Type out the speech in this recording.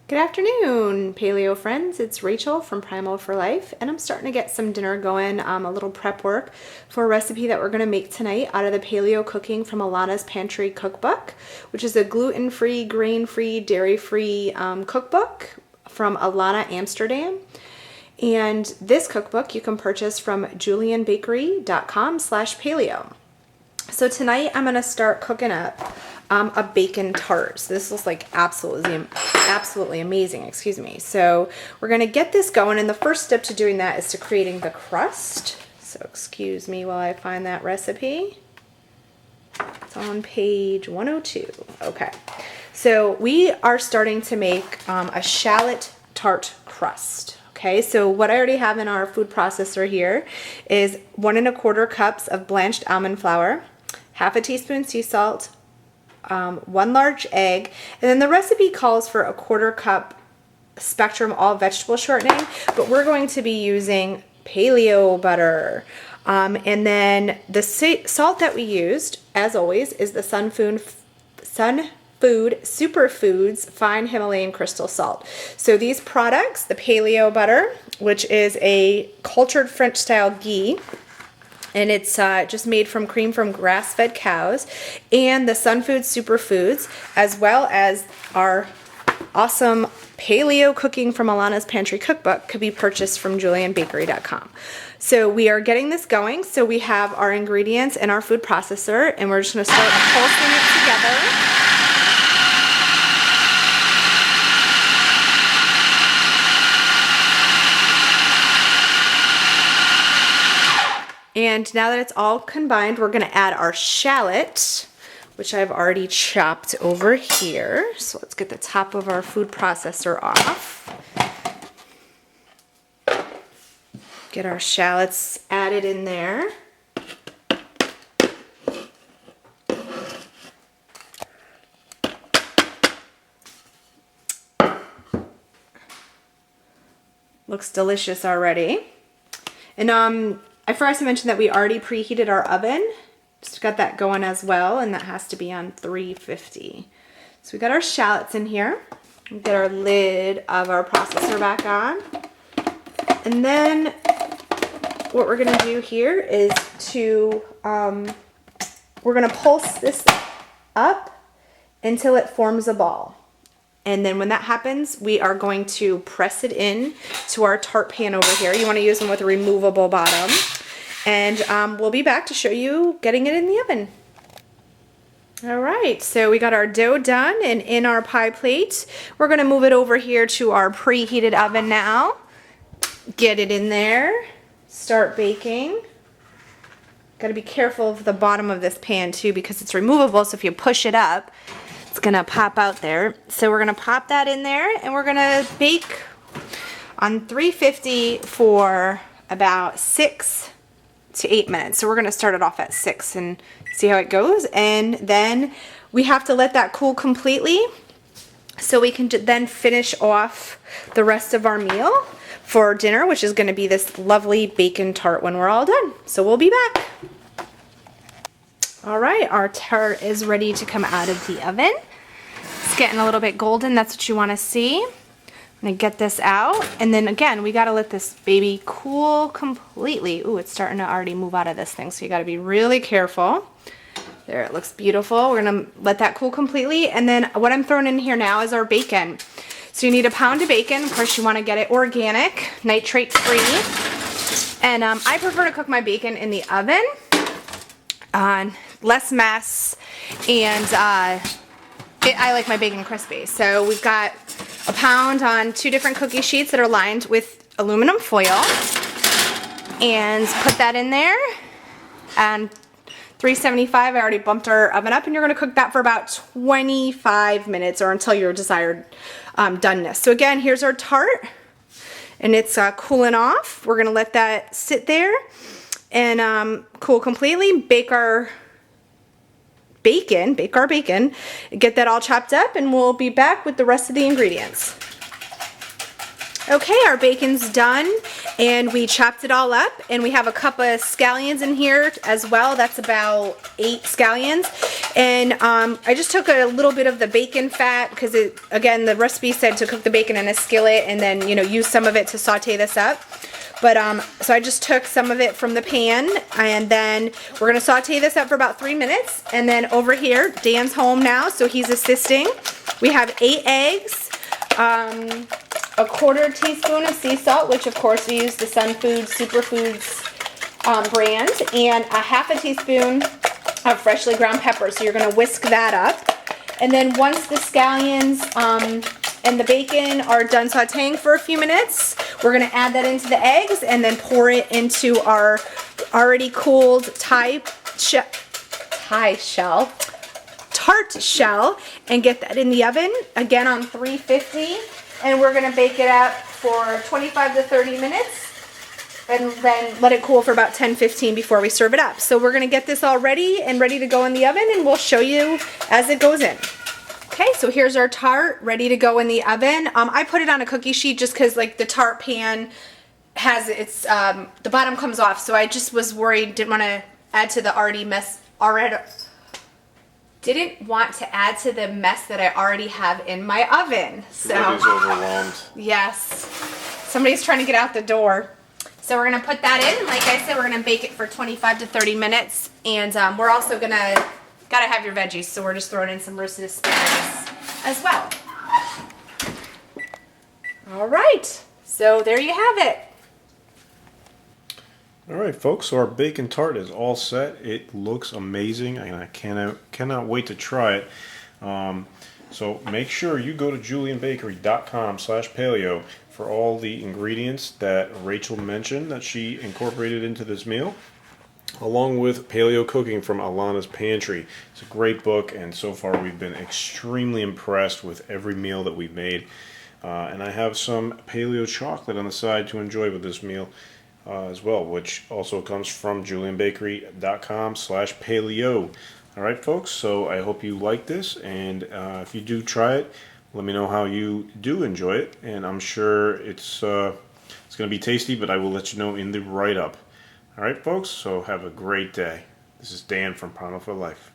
Good afternoon, Paleo friends. It's Rachel from Primal for Life, and I'm starting to get some dinner going, a little prep work for a recipe that we're going to make tonight out of the Paleo Cooking from Alana's Pantry cookbook, which is a gluten-free, grain-free, dairy-free cookbook from Alana Amsterdam. And this cookbook you can purchase from julianbakery.com/paleo. So tonight I'm going to start cooking up a bacon tart. So this looks like absolutely amazing, excuse me. So we're going to get this going, and the first step to doing that is to creating the crust. So excuse me while I find that recipe. It's on page 102. Okay. So we are starting to make a shallot tart crust. Okay, so what I already have in our food processor here is 1 1/4 cups of blanched almond flour, half a teaspoon sea salt, 1 large egg, and then the recipe calls for 1/4 cup Spectrum all vegetable shortening, but we're going to be using Paleo butter. And then the salt that we used, as always, is the Sun Food Superfoods Fine Himalayan Crystal Salt. So these products, the Paleo butter, which is a cultured French style ghee, and it's just made from cream from grass-fed cows, and the Sun Food Superfoods, as well as our awesome Paleo Cooking from Alana's Pantry cookbook, could be purchased from julianbakery.com. So we are getting this going. So we have our ingredients in our food processor, and we're just going to start pulsing it together. And now that it's all combined, we're going to add our shallot, which I've already chopped over here. So let's get the top of our food processor off. Get our shallots added in there. Looks delicious already. And I forgot to mention that we already preheated our oven. Just got that going as well, and that has to be on 350. So we got our shallots in here. We get our lid of our processor back on. And then what we're gonna do here is we're gonna pulse this up until it forms a ball. And then when that happens, we are going to press it in to our tart pan over here. You want to use them with a removable bottom. And we'll be back to show you getting it in the oven. All right, so we got our dough done and in our pie plate. We're going to move it over here to our preheated oven now. Get it in there. Start baking. Got to be careful of the bottom of this pan too, because it's removable, so if you push it up, it's gonna pop out there. So we're gonna pop that in there, and we're gonna bake on 350 for about 6 to 8 minutes. So we're gonna start it off at 6 and see how it goes, and then we have to let that cool completely so we can then finish off the rest of our meal for dinner, which is gonna be this lovely bacon tart when we're all done. So we'll be back. All right, our tart is ready to come out of the oven. It's getting a little bit golden. That's what you want to see. I'm gonna get this out, and then again, we gotta let this baby cool completely. Ooh, it's starting to already move out of this thing, so you gotta be really careful. There, it looks beautiful. We're gonna let that cool completely, and then what I'm throwing in here now is our bacon. So you need a pound of bacon. Of course, you want to get it organic, nitrate-free, and I prefer to cook my bacon in the oven. Less mess, and I like my bacon crispy. So we've got a pound on 2 different cookie sheets that are lined with aluminum foil, and put that in there. And 375, I already bumped our oven up, and you're gonna cook that for about 25 minutes or until your desired doneness. So again, here's our tart, and it's cooling off. We're gonna let that sit there and cool completely. Bake our bacon, get that all chopped up, and we'll be back with the rest of the ingredients. Okay, our bacon's done, and we chopped it all up, and we have a cup of scallions in here as well. That's about 8 scallions. And I just took a little bit of the bacon fat because again, the recipe said to cook the bacon in a skillet and then, you know, use some of it to saute this up. But so I just took some of it from the pan, and then we're gonna saute this up for about 3 minutes. And then over here, Dan's home now, so he's assisting. We have 8 eggs, a 1/4 teaspoon of sea salt, which of course we use the Sun Foods Superfoods brand, and a 1/2 teaspoon of freshly ground pepper. So you're gonna whisk that up. And then once the scallions and the bacon are done sauteing for a few minutes, we're gonna add that into the eggs and then pour it into our already cooled Tart shell and get that in the oven, again on 350. And we're gonna bake it up for 25 to 30 minutes and then let it cool for about 10-15 before we serve it up. So we're gonna get this all ready and ready to go in the oven, and we'll show you as it goes in. Okay, so here's our tart ready to go in the oven. I put it on a cookie sheet just because like the tart pan has its, the bottom comes off, so I just was worried, didn't want to add to the didn't want to add to the mess that I already have in my oven. So Everybody's overwhelmed. Yes, somebody's trying to get out the door. So we're gonna put that in. Like I said, we're gonna bake it for 25 to 30 minutes, and we're also gonna gotta have your veggies, so we're just throwing in some roasted asparagus as well. All right, so there you have it. All right, folks, so our bacon tart is all set. It looks amazing, and I cannot wait to try it. So make sure you go to julianbakery.com/paleo for all the ingredients that Rachel mentioned that she incorporated into this meal, along with Paleo Cooking from Alana's Pantry. It's a great book, and so far we've been extremely impressed with every meal that we've made. And I have some paleo chocolate on the side to enjoy with this meal as well, which also comes from julianbakery.com/paleo. All right, folks, so I hope you like this, and if you do try it, let me know how you do enjoy it, and I'm sure it's going to be tasty, but I will let you know in the write-up. All right, folks, so have a great day. This is Dan from Paleo for Life.